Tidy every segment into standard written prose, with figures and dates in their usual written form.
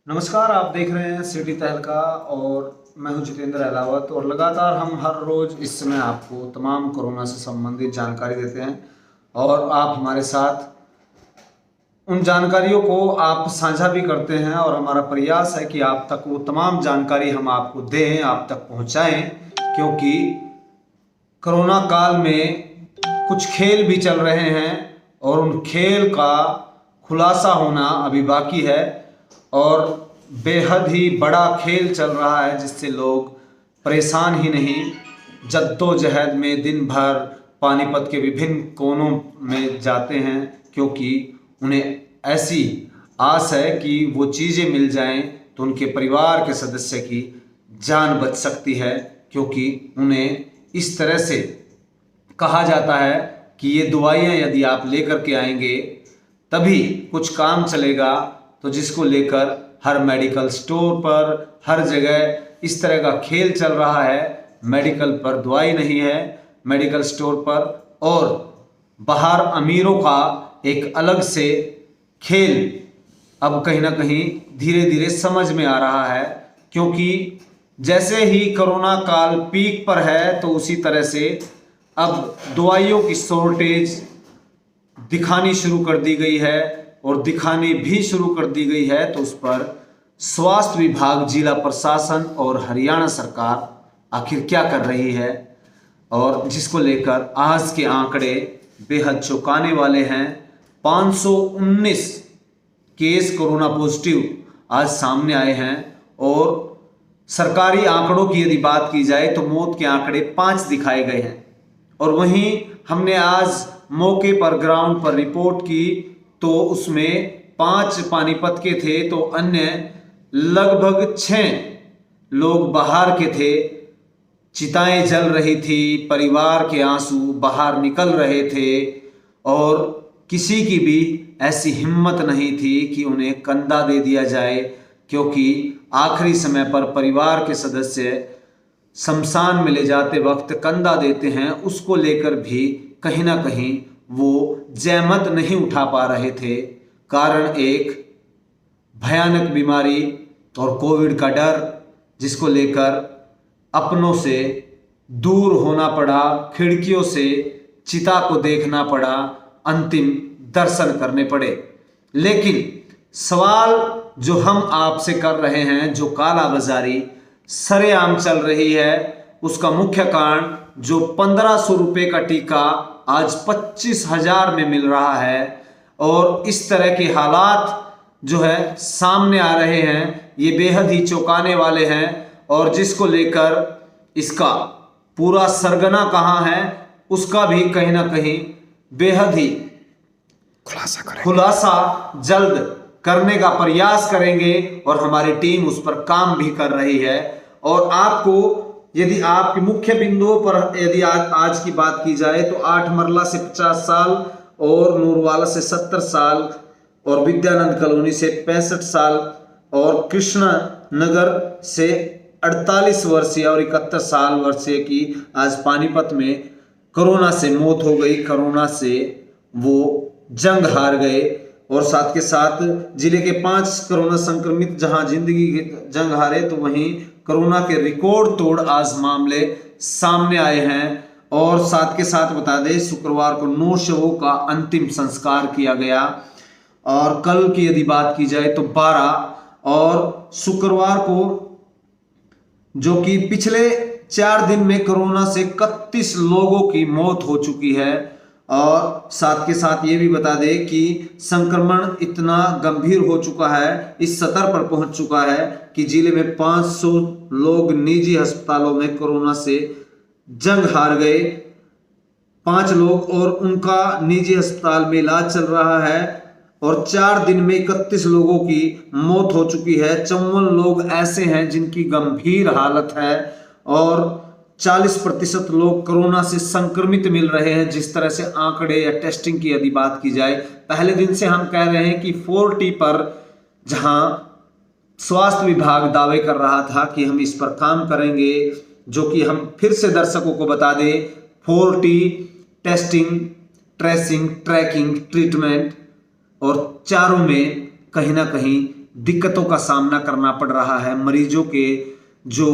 नमस्कार, आप देख रहे हैं सिटी तहलका और मैं हूं जितेंद्र अहलावत। और लगातार हम हर रोज़ इस समय आपको तमाम कोरोना से संबंधित जानकारी देते हैं और आप हमारे साथ उन जानकारियों को आप साझा भी करते हैं। और हमारा प्रयास है कि आप तक वो तमाम जानकारी हम आपको दें, आप तक पहुंचाएं, क्योंकि कोरोना काल में कुछ खेल भी चल रहे हैं और उन खेल का खुलासा होना अभी बाकी है। और बेहद ही बड़ा खेल चल रहा है जिससे लोग परेशान ही नहीं, जद्दोजहद में दिन भर पानीपत के विभिन्न कोनों में जाते हैं, क्योंकि उन्हें ऐसी आस है कि वो चीज़ें मिल जाएं तो उनके परिवार के सदस्य की जान बच सकती है। क्योंकि उन्हें इस तरह से कहा जाता है कि ये दवाइयाँ यदि आप लेकर के आएंगे तभी कुछ काम चलेगा। तो जिसको लेकर हर मेडिकल स्टोर पर हर जगह इस तरह का खेल चल रहा है। मेडिकल पर दवाई नहीं है, मेडिकल स्टोर पर, और बाहर अमीरों का एक अलग से खेल अब कहीं ना कहीं धीरे धीरे समझ में आ रहा है। क्योंकि जैसे ही कोरोना काल पीक पर है तो उसी तरह से अब दवाइयों की शॉर्टेज दिखानी शुरू कर दी गई है और दिखानी भी शुरू कर दी गई है। तो उस पर स्वास्थ्य विभाग, जिला प्रशासन और हरियाणा सरकार आखिर क्या कर रही है, और जिसको लेकर आज के आंकड़े बेहद चौंकाने वाले हैं। 519 केस कोरोना पॉजिटिव आज सामने आए हैं और सरकारी आंकड़ों की यदि बात की जाए तो मौत के आंकड़े 5 दिखाए गए हैं। और वहीं हमने आज मौके पर ग्राउंड पर रिपोर्ट की तो उसमें 5 पानीपत के थे तो अन्य लगभग 6 लोग बाहर के थे। चिताएं जल रही थी, परिवार के आंसू बाहर निकल रहे थे और किसी की भी ऐसी हिम्मत नहीं थी कि उन्हें कंधा दे दिया जाए। क्योंकि आखिरी समय पर परिवार के सदस्य शमशान में ले जाते वक्त कंधा देते हैं, उसको लेकर भी कहीं ना कहीं वो जहमत नहीं उठा पा रहे थे। कारण एक भयानक बीमारी और कोविड का डर, जिसको लेकर अपनों से दूर होना पड़ा, खिड़कियों से चिता को देखना पड़ा, अंतिम दर्शन करने पड़े। लेकिन सवाल जो हम आपसे कर रहे हैं, जो कालाबाजारी सरेआम चल रही है, उसका मुख्य कारण जो 1500 रुपये का टीका आज 25,000 में मिल रहा है, और इस तरह के हालात जो है सामने आ रहे हैं, ये बेहद ही चौंकाने वाले हैं। और जिसको लेकर इसका पूरा सरगना कहाँ है, उसका भी कहीं ना कहीं बेहद ही खुलासा जल्द करने का प्रयास करेंगे और हमारी टीम उस पर काम भी कर रही है। और आपको यदि आपके मुख्य बिंदुओं पर यदि आज की बात की जाए तो 8 मरला से 50 साल और नूरवाला से 70 साल और विद्यानंद कॉलोनी से 65 साल और कृष्णा नगर से 48 वर्षीय और 71 साल वर्षीय की आज पानीपत में कोरोना से मौत हो गई। कोरोना से वो जंग हार गए और साथ के साथ जिले के 5 कोरोना संक्रमित जहां जिंदगी की जंग हारे, तो वहीं कोरोना के रिकॉर्ड तोड़ आज मामले सामने आए हैं। और साथ के साथ बता दें, शुक्रवार को 9 शवों का अंतिम संस्कार किया गया। और कल की यदि बात की जाए तो 12, और शुक्रवार को जो कि पिछले 4 दिन में कोरोना से 31 लोगों की मौत हो चुकी है। और साथ के साथ ये भी बता दें कि संक्रमण इतना गंभीर हो चुका है, इस स्तर पर पहुंच चुका है कि जिले में 500 लोग निजी अस्पतालों में कोरोना से जंग हार गए। 5 लोग और उनका निजी अस्पताल में इलाज चल रहा है। और 4 दिन में 31 लोगों की मौत हो चुकी है। 54 लोग ऐसे हैं जिनकी गंभीर हालत है और 40% लोग कोरोना से संक्रमित मिल रहे हैं। जिस तरह से आंकड़े या टेस्टिंग की यदि बात की जाए, पहले दिन से हम कह रहे हैं कि 4T पर जहां स्वास्थ्य विभाग दावे कर रहा था कि हम इस पर काम करेंगे, जो कि हम फिर से दर्शकों को बता दें, 4T testing, tracing, trekking, treatment, और चारों में कहीं ना कहीं दिक्कतों का सामना करना पड़ रहा है। मरीजों के जो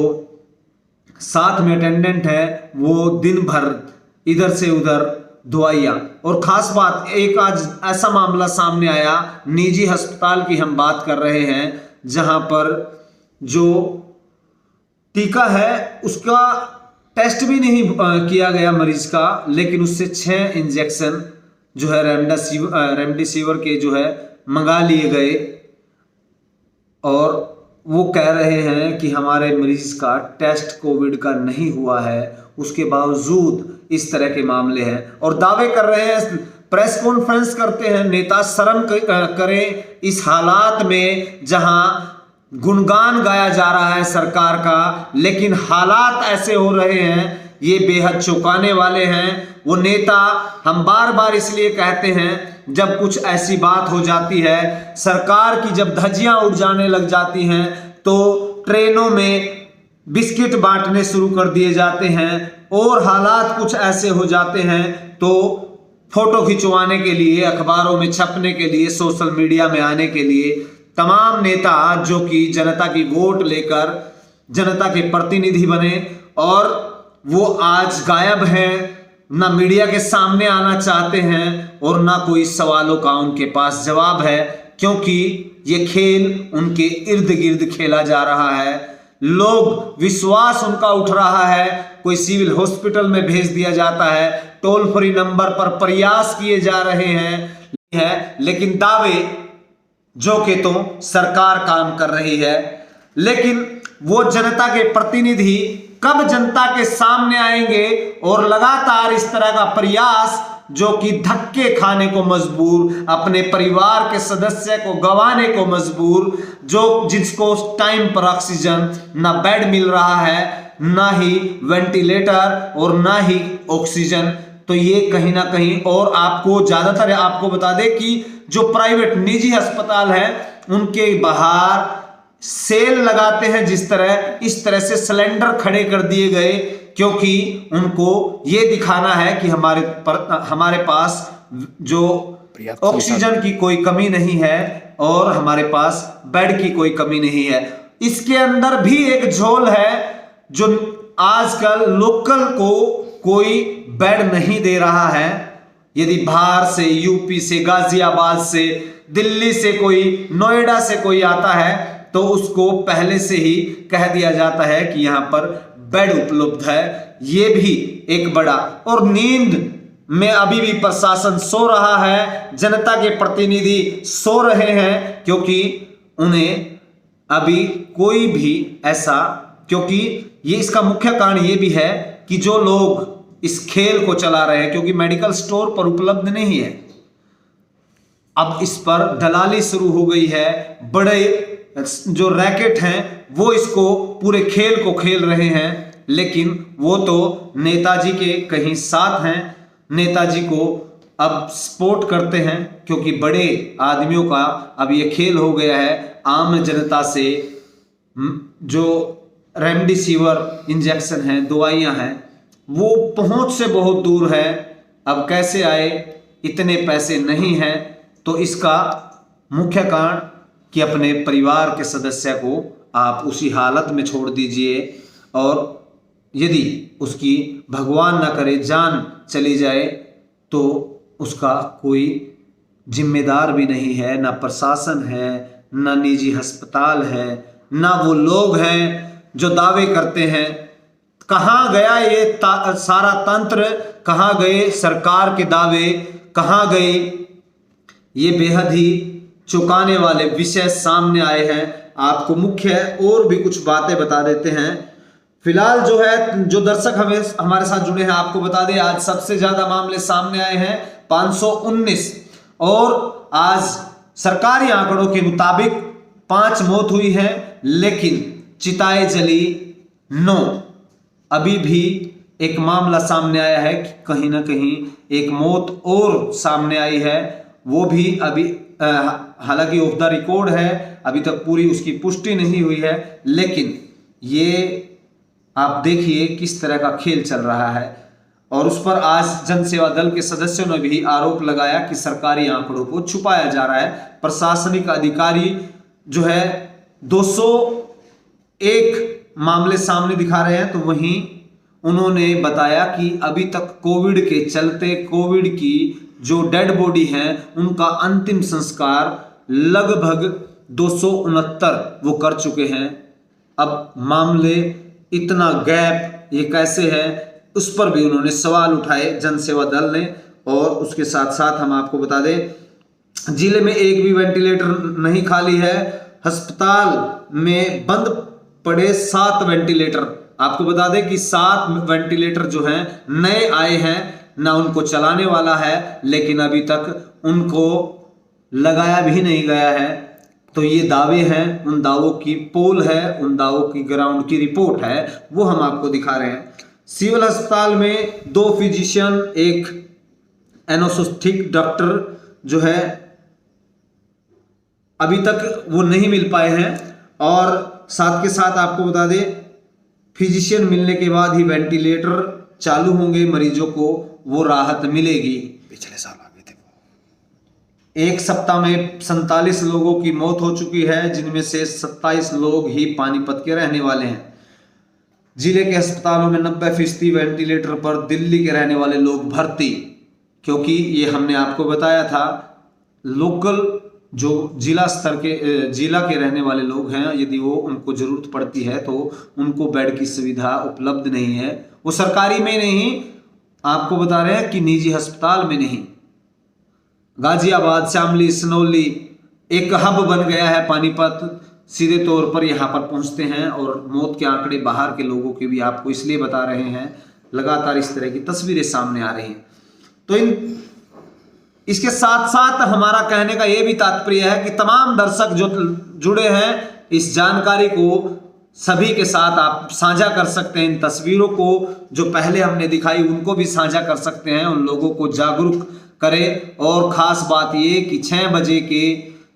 साथ में अटेंडेंट है वो दिन भर इधर से उधर दवाइयाँ, और खास बात एक आज ऐसा मामला सामने आया, निजी अस्पताल की हम बात कर रहे हैं, जहां पर जो टीका है उसका टेस्ट भी नहीं किया गया मरीज का, लेकिन उससे 6 इंजेक्शन जो है रेमडेसिविर के जो है मंगा लिए गए, और वो कह रहे हैं कि हमारे मरीज का टेस्ट कोविड का नहीं हुआ है, उसके बावजूद इस तरह के मामले हैं और दावे कर रहे हैं, प्रेस कॉन्फ्रेंस करते हैं। नेता शर्म करें इस हालात में जहां गुणगान गाया जा रहा है सरकार का, लेकिन हालात ऐसे हो रहे हैं, ये बेहद चौंकाने वाले हैं। वो नेता, हम बार बार इसलिए कहते हैं, जब कुछ ऐसी बात हो जाती है, सरकार की जब धज्जियां उड़ जाने लग जाती हैं, तो ट्रेनों में बिस्किट बांटने शुरू कर दिए जाते हैं, और हालात कुछ ऐसे हो जाते हैं तो फोटो खिंचवाने के लिए, अखबारों में छपने के लिए, सोशल मीडिया में आने के लिए तमाम नेता जो कि जनता की वोट लेकर जनता के प्रतिनिधि बने, और वो आज गायब हैं, ना मीडिया के सामने आना चाहते हैं और ना कोई सवालों का उनके पास जवाब है, क्योंकि ये खेल उनके इर्द गिर्द खेला जा रहा है। लोग, विश्वास उनका उठ रहा है, कोई सिविल हॉस्पिटल में भेज दिया जाता है, टोल फ्री नंबर पर प्रयास किए जा रहे हैं, लेकिन दावे जो कि तो सरकार काम कर रही है, लेकिन वो जनता के प्रतिनिधि कब जनता के सामने आएंगे और लगातार इस तरह का प्रयास जो कि धक्के खाने को मजबूर, अपने परिवार के सदस्य को गंवाने को मजबूर, जो जिसको टाइम पर ऑक्सीजन, ना बेड मिल रहा है, ना ही वेंटिलेटर और ना ही ऑक्सीजन, तो ये कहीं ना कहीं, और आपको ज्यादातर आपको बता दें कि जो प्राइवेट निजी अस्पताल है उनके बाहर सेल लगाते हैं, इस तरह से सिलेंडर खड़े कर दिए गए, क्योंकि उनको ये दिखाना है कि हमारे पास जो ऑक्सीजन की कोई कमी नहीं है और हमारे पास बेड की कोई कमी नहीं है। इसके अंदर भी एक झोल है, जो आजकल लोकल को कोई बेड नहीं दे रहा है। यदि बाहर से, यूपी से, गाजियाबाद से, दिल्ली से कोई, नोएडा से कोई आता है, तो उसको पहले से ही कह दिया जाता है कि यहां पर बेड उपलब्ध है। ये भी एक बड़ा, और नींद में अभी भी प्रशासन सो रहा है, जनता के प्रतिनिधि सो रहे हैं, क्योंकि उन्हें अभी कोई भी ऐसा, क्योंकि ये इसका मुख्य कारण ये भी है कि जो लोग इस खेल को चला रहे हैं, क्योंकि मेडिकल स्टोर पर उपलब्ध नहीं है, अब इस पर दलाली शुरू हो गई है। बड़े जो रैकेट हैं वो इसको पूरे खेल को खेल रहे हैं, लेकिन वो तो नेताजी के कहीं साथ हैं, नेताजी को अब सपोर्ट करते हैं, क्योंकि बड़े आदमियों का अब ये खेल हो गया है। आम जनता से जो रेमडेसिविर इंजेक्शन है, दवाइयां हैं, वो पहुंच से बहुत दूर है। अब कैसे आए, इतने पैसे नहीं हैं, तो इसका मुख्य कारण कि अपने परिवार के सदस्य को आप उसी हालत में छोड़ दीजिए, और यदि उसकी भगवान ना करे जान चली जाए, तो उसका कोई जिम्मेदार भी नहीं है, ना प्रशासन है, ना निजी अस्पताल है, ना वो लोग हैं जो दावे करते हैं। कहाँ गया ये सारा तंत्र, कहाँ गए सरकार के दावे, कहाँ गए? ये बेहद ही चौंकाने वाले विषय सामने आए हैं। आपको मुख्य और भी कुछ बातें बता देते हैं। फिलहाल जो है, जो दर्शक हमारे साथ जुड़े हैं, आपको बता दें आज सबसे ज्यादा मामले सामने आए हैं 519, और आज सरकारी आंकड़ों के मुताबिक 5 मौत हुई है, लेकिन चिताएं जली 9। अभी भी एक मामला सामने आया है कि कहीं ना कहीं एक मौत और सामने आई है, वो भी अभी हालांकि ऑफ द रिकॉर्ड है, अभी तक पूरी उसकी पुष्टि नहीं हुई है, लेकिन ये आप देखिए किस तरह का खेल चल रहा है। और उस पर आज जन सेवा दल के सदस्यों ने भी आरोप लगाया कि सरकारी आंकड़ों को छुपाया जा रहा है। प्रशासनिक अधिकारी जो है 201 मामले सामने दिखा रहे हैं। तो वहीं उन्होंने बताया कि अभी तक कोविड के चलते कोविड की जो डेड बॉडी हैं उनका अंतिम संस्कार लगभग 269 वो कर चुके हैं। अब मामले इतना गैप ये कैसे है, उस पर भी उन्होंने सवाल उठाए जनसेवा दल ने। और उसके साथ साथ हम आपको बता दें, जिले में एक भी वेंटिलेटर नहीं खाली है। अस्पताल में बंद पड़े 7 वेंटिलेटर। आपको बता दें कि 7 वेंटिलेटर जो हैं नए आए हैं, ना उनको चलाने वाला है, लेकिन अभी तक उनको लगाया भी नहीं गया है। तो ये दावे हैं, उन दावों की पोल है, उन दावों की ग्राउंड की रिपोर्ट है, वो हम आपको दिखा रहे हैं। सिविल अस्पताल में 2 फिजिशियन, एक एनेस्थेटिक डॉक्टर जो है अभी तक वो नहीं मिल पाए हैं। और साथ के साथ आपको बता दें, फिजिशियन मिलने के बाद ही वेंटिलेटर चालू होंगे, मरीजों को वो राहत मिलेगी। पिछले साल आ गए थे। एक सप्ताह में 47 लोगों की मौत हो चुकी है, जिनमें से 27 लोग ही पानीपत के रहने वाले हैं। जिले के अस्पतालों में 90% वेंटिलेटर पर दिल्ली के रहने वाले लोग भर्ती, क्योंकि ये हमने आपको बताया था लोकल जो जिला स्तर के जिला के रहने वाले लोग हैं, यदि वो उनको जरूरत पड़ती है तो उनको बेड की सुविधा उपलब्ध नहीं है। वो सरकारी में नहीं, आपको बता रहे हैं कि निजी अस्पताल में नहीं। गाजियाबाद, शामली, सनौली एक हब बन गया है पानीपत। सीधे तौर पर यहाँ पर पहुँचते हैं और मौत के आंकड़े बाहर के लोगों के भी आपको इसलिए बता रहे हैं, लगातार इस तरह की तस्वीरें सामने आ रही हैं। तो इसके साथ साथ हमारा कहने का यह भी तात्पर्य है कि तमाम दर्शक जो जुड़े हैं इस जानकारी को सभी के साथ आप साझा कर सकते हैं। इन तस्वीरों को जो पहले हमने दिखाई उनको भी साझा कर सकते हैं, उन लोगों को जागरूक करें। और खास बात ये कि 6 बजे के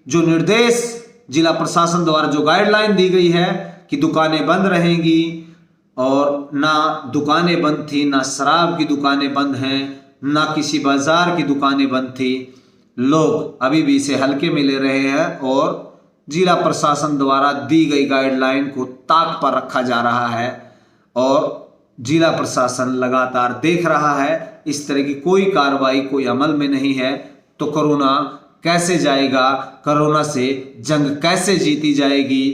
जो निर्देश जिला प्रशासन द्वारा जो गाइडलाइन दी गई है कि दुकानें बंद रहेंगी, और ना दुकानें बंद थी, ना शराब की दुकानें बंद हैं, ना किसी बाजार की दुकानें बंद थी। लोग अभी भी इसे हल्के में ले रहे हैं और जिला प्रशासन द्वारा दी गई गाइडलाइन को ताक पर रखा जा रहा है। और जिला प्रशासन लगातार देख रहा है, इस तरह की कोई कार्रवाई कोई अमल में नहीं है तो कोरोना कैसे जाएगा, कोरोना से जंग कैसे जीती जाएगी।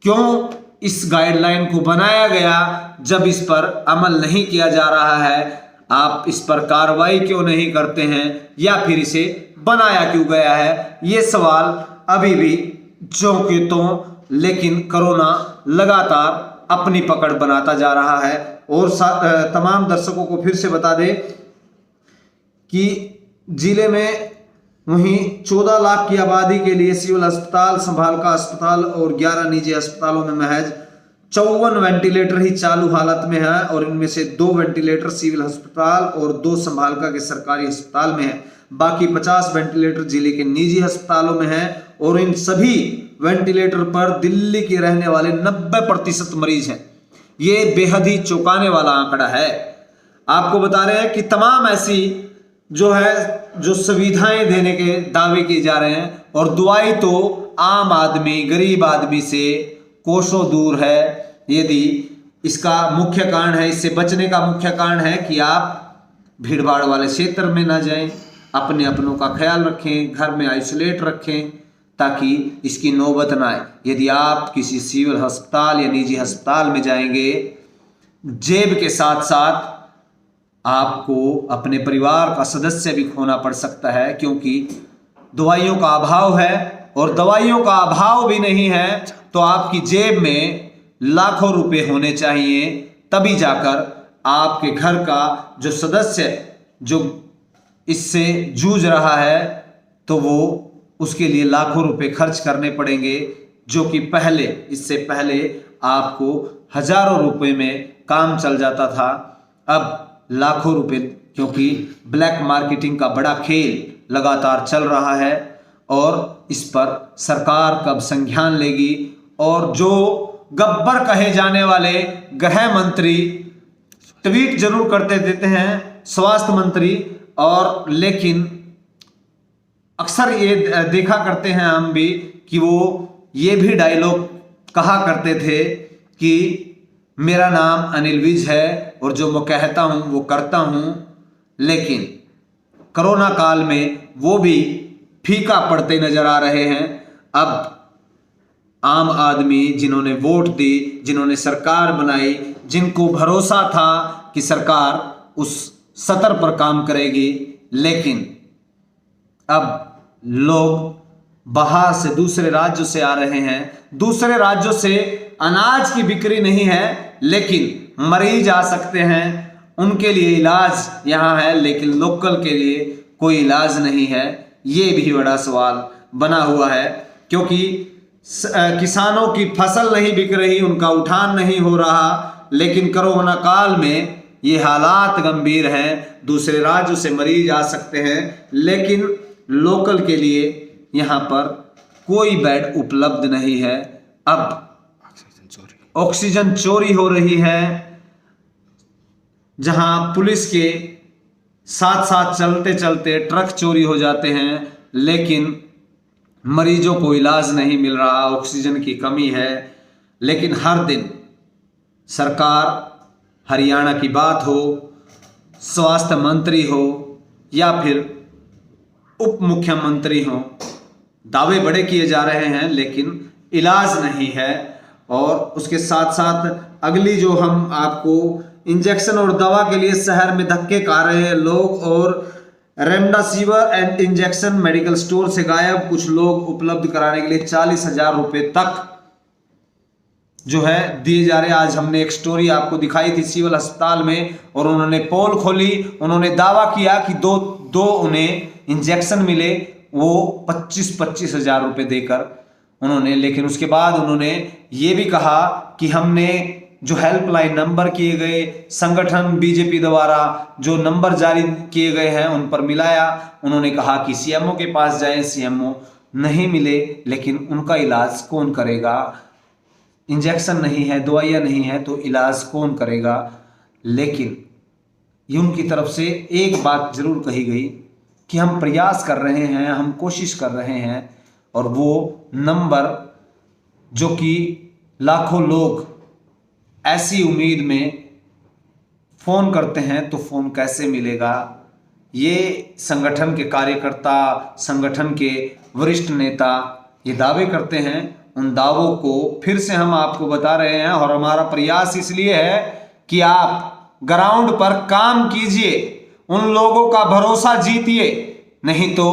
क्यों इस गाइडलाइन को बनाया गया जब इस पर अमल नहीं किया जा रहा है? आप इस पर कार्रवाई क्यों नहीं करते हैं, या फिर इसे बनाया क्यों गया है? ये सवाल अभी भी जो कि तो, लेकिन कोरोना लगातार अपनी पकड़ बनाता जा रहा है। और तमाम दर्शकों को फिर से बता दें कि जिले में वहीं 14 लाख की आबादी के लिए सिविल अस्पताल, संभालका अस्पताल और 11 निजी अस्पतालों में महज 54 वेंटिलेटर ही चालू हालत में है। और इनमें से 2 वेंटिलेटर सिविल अस्पताल और 2 संभालका के सरकारी अस्पताल में है। बाकी 50 वेंटिलेटर जिले के निजी अस्पतालों में है। और इन सभी वेंटिलेटर पर दिल्ली के रहने वाले 90% मरीज हैं। ये बेहद ही चौंकाने वाला आंकड़ा है। आपको बता रहे हैं कि तमाम ऐसी जो सुविधाएं देने के दावे किए जा रहे हैं, और दवाई तो आम आदमी, गरीब आदमी से कोसों दूर है। यदि इसका मुख्य कारण है, इससे बचने का मुख्य कारण है कि आप भीड़ भाड़ वाले क्षेत्र में ना जाएं, अपने अपनों का ख्याल रखें, घर में आइसोलेट रखें, ताकि इसकी नौबत ना आए। यदि आप किसी सिविल अस्पताल या निजी अस्पताल में जाएंगे, जेब के साथ साथ आपको अपने परिवार का सदस्य भी खोना पड़ सकता है, क्योंकि दवाइयों का अभाव है। और दवाइयों का अभाव भी नहीं है तो आपकी जेब में लाखों रुपए होने चाहिए, तभी जाकर आपके घर का जो सदस्य जो इससे जूझ रहा है तो वो उसके लिए लाखों रुपए खर्च करने पड़ेंगे, जो कि इससे पहले आपको हजारों रुपए में काम चल जाता था। अब लाखों रुपए, क्योंकि ब्लैक मार्केटिंग का बड़ा खेल लगातार चल रहा है और इस पर सरकार कब संज्ञान लेगी। और जो गब्बर कहे जाने वाले गृह मंत्री ट्वीट जरूर करते देते हैं, स्वास्थ्य मंत्री, और लेकिन अक्सर ये देखा करते हैं हम भी कि वो ये भी डायलॉग कहा करते थे कि मेरा नाम अनिल विज है और जो मैं कहता हूं वो करता हूं। लेकिन कोरोना काल में वो भी फीका पड़ते नजर आ रहे हैं। अब आम आदमी जिन्होंने वोट दी, जिन्होंने सरकार बनाई, जिनको भरोसा था कि सरकार उस सतर पर काम करेगी, लेकिन अब लोग बाहर से दूसरे राज्यों से आ रहे हैं। दूसरे राज्यों से अनाज की बिक्री नहीं है, लेकिन मरीज आ सकते हैं, उनके लिए इलाज यहाँ है, लेकिन लोकल के लिए कोई इलाज नहीं है। ये भी बड़ा सवाल बना हुआ है, क्योंकि किसानों की फसल नहीं बिक रही, उनका उठान नहीं हो रहा, लेकिन कोरोना काल में ये हालात गंभीर हैं। दूसरे राज्यों से मरीज आ सकते हैं, लेकिन लोकल के लिए यहाँ पर कोई बेड उपलब्ध नहीं है। अब ऑक्सीजन चोरी हो रही है, जहां पुलिस के साथ साथ चलते चलते ट्रक चोरी हो जाते हैं, लेकिन मरीजों को इलाज नहीं मिल रहा, ऑक्सीजन की कमी है। लेकिन हर दिन सरकार, हरियाणा की बात हो, स्वास्थ्य मंत्री हो या फिर उप मुख्यमंत्री हो, दावे बड़े किए जा रहे हैं, लेकिन इलाज नहीं है। और उसके साथ साथ अगली जो हम आपको इंजेक्शन और दवा के लिए शहर में धक्के खा रहे हैं लोग, और remdesivir and injection medical store से गायब, कुछ लोग उपलब्ध कराने के लिए 40,000 रुपए तक जो है दिए जा रहे हैं। आज हमने एक स्टोरी आपको दिखाई थी सिविल अस्पताल में, और उन्होंने पोल खोली, उन्होंने दावा किया कि दो उन्हें इंजेक्शन मिले, वो 25-25 हजार रुपए देकर उन्होंने। लेकिन उसके बाद उन्होंने ये भी कहा कि हमने जो हेल्पलाइन नंबर किए गए, संगठन बीजेपी द्वारा जो नंबर जारी किए गए हैं उन पर मिलाया। उन्होंने कहा कि सीएमओ के पास जाएं, सीएमओ नहीं मिले, लेकिन उनका इलाज कौन करेगा? इंजेक्शन नहीं है, दवाइयाँ नहीं है, तो इलाज कौन करेगा? लेकिन ये उनकी तरफ से एक बात जरूर कही गई कि हम प्रयास कर रहे हैं, हम कोशिश कर रहे हैं, और वो नंबर जो कि लाखों लोग ऐसी उम्मीद में फ़ोन करते हैं, तो फ़ोन कैसे मिलेगा? ये संगठन के कार्यकर्ता, संगठन के वरिष्ठ नेता ये दावे करते हैं। उन दावों को फिर से हम आपको बता रहे हैं, और हमारा प्रयास इसलिए है कि आप ग्राउंड पर काम कीजिए, उन लोगों का भरोसा जीतिए। नहीं तो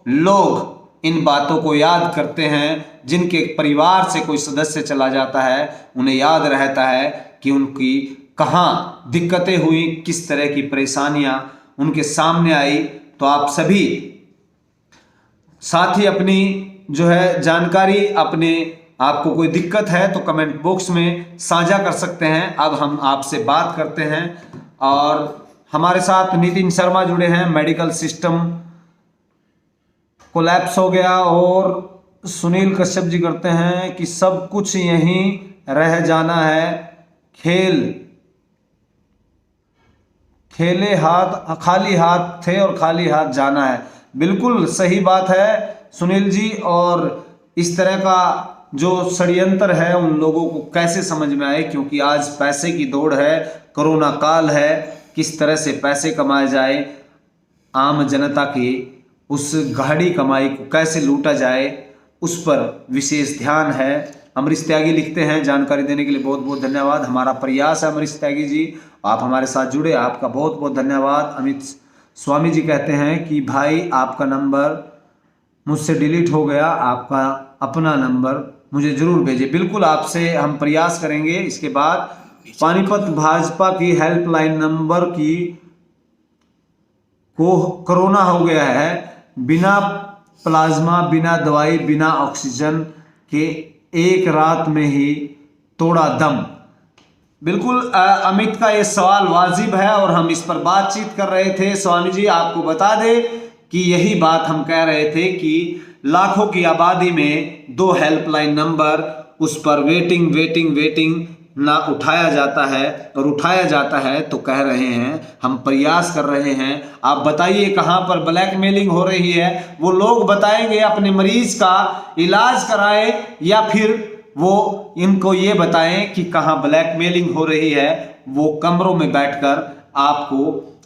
लोग इन बातों को याद करते हैं, जिनके परिवार से कोई सदस्य चला जाता है, उन्हें याद रहता है कि उनकी कहाँ दिक्कतें हुई, किस तरह की परेशानियां उनके सामने आई। तो आप सभी साथ ही अपनी जो है जानकारी, अपने आपको कोई दिक्कत है तो कमेंट बॉक्स में साझा कर सकते हैं। अब हम आपसे बात करते हैं, और हमारे साथ नितिन शर्मा जुड़े हैं। मेडिकल सिस्टम कोलैप्स हो गया, और सुनील कश्यप जी करते हैं कि सब कुछ यहीं रह जाना है, खेले हाथ, खाली हाथ थे और खाली हाथ जाना है। बिल्कुल सही बात है सुनील जी, और इस तरह का जो षड्यंत्र है उन लोगों को कैसे समझ में आए, क्योंकि आज पैसे की दौड़ है, कोरोना काल है, किस तरह से पैसे कमाए जाए, आम जनता की उस गाढ़ी कमाई को कैसे लूटा जाए, उस पर विशेष ध्यान है। अमरीश त्यागी लिखते हैं, जानकारी देने के लिए बहुत बहुत धन्यवाद। हमारा प्रयास है अमरीश त्यागी जी, आप हमारे साथ जुड़े, आपका बहुत बहुत धन्यवाद। अमित स्वामी जी कहते हैं कि भाई आपका नंबर मुझसे डिलीट हो गया, आपका अपना नंबर मुझे जरूर भेजिए। बिल्कुल आपसे हम प्रयास करेंगे। इसके बाद पानीपत भाजपा की हेल्पलाइन नंबर की को कोरोना हो गया है, बिना प्लाज्मा, बिना दवाई, बिना ऑक्सीजन के एक रात में ही तोड़ा दम। बिल्कुल अमित का ये सवाल वाजिब है, और हम इस पर बातचीत कर रहे थे। स्वामी जी आपको बता दें कि यही बात हम कह रहे थे कि लाखों की आबादी में 2 हेल्पलाइन नंबर, उस पर वेटिंग ना उठाया जाता है, और उठाया जाता है तो कह रहे हैं हम प्रयास कर रहे हैं। आप बताइए कहाँ पर ब्लैकमेलिंग हो रही है? वो लोग बताएंगे अपने मरीज का इलाज कराएं, या फिर वो इनको ये बताएं कि कहाँ ब्लैकमेलिंग हो रही है। वो कमरों में बैठकर आपको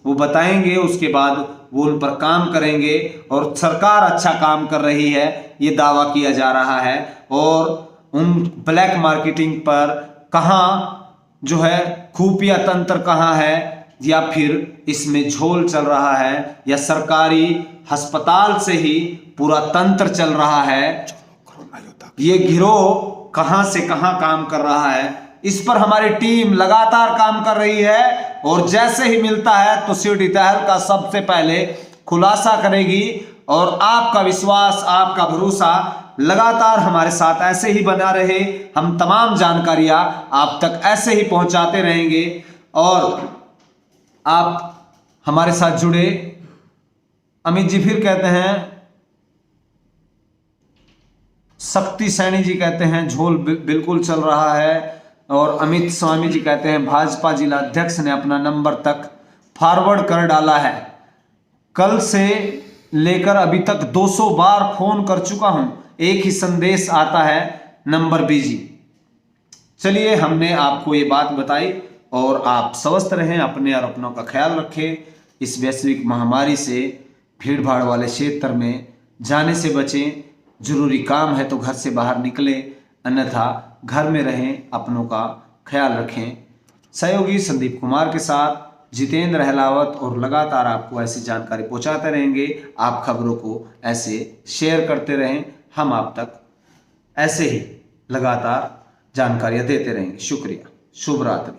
वो बताएंगे, उसके बाद वो उन पर काम करेंगे। और सरकार अच्छा काम कर रही है ये दावा किया जा रहा है, और उन ब्लैक मार्केटिंग पर कहाँ जो है खुफिया तंत्र कहाँ है, या फिर इसमें झोल चल रहा है, या सरकारी अस्पताल से ही पूरा तंत्र चल रहा है, ये गिरोह कहां से कहां काम कर रहा है, इस पर हमारी टीम लगातार काम कर रही है। और जैसे ही मिलता है तो सिटी तहलका सबसे पहले खुलासा करेगी। और आपका विश्वास, आपका भरोसा लगातार हमारे साथ ऐसे ही बना रहे। हम तमाम जानकारियां आप तक ऐसे ही पहुंचाते रहेंगे, और आप हमारे साथ जुड़े। अमित जी फिर कहते हैं, शक्ति सैनी जी कहते हैं झोल बिल्कुल चल रहा है। और अमित स्वामी जी कहते हैं भाजपा जिला अध्यक्ष ने अपना नंबर तक फॉरवर्ड कर डाला है, कल से लेकर अभी तक 200 बार फोन कर चुका हूं, एक ही संदेश आता है नंबर बिजी। चलिए, हमने आपको ये बात बताई, और आप स्वस्थ रहें, अपने और अपनों का ख्याल रखें। इस वैश्विक महामारी से भीड़ भाड़ वाले क्षेत्र में जाने से बचें। जरूरी काम है तो घर से बाहर निकलें, अन्यथा घर में रहें, अपनों का ख्याल रखें। सहयोगी संदीप कुमार के साथ जितेंद्र अहलावत, और लगातार आपको ऐसी जानकारी पहुंचाते रहेंगे। आप खबरों को ऐसे शेयर करते रहें, हम आप तक ऐसे ही लगातार जानकारियां देते रहेंगे। शुक्रिया, शुभ रात्रि।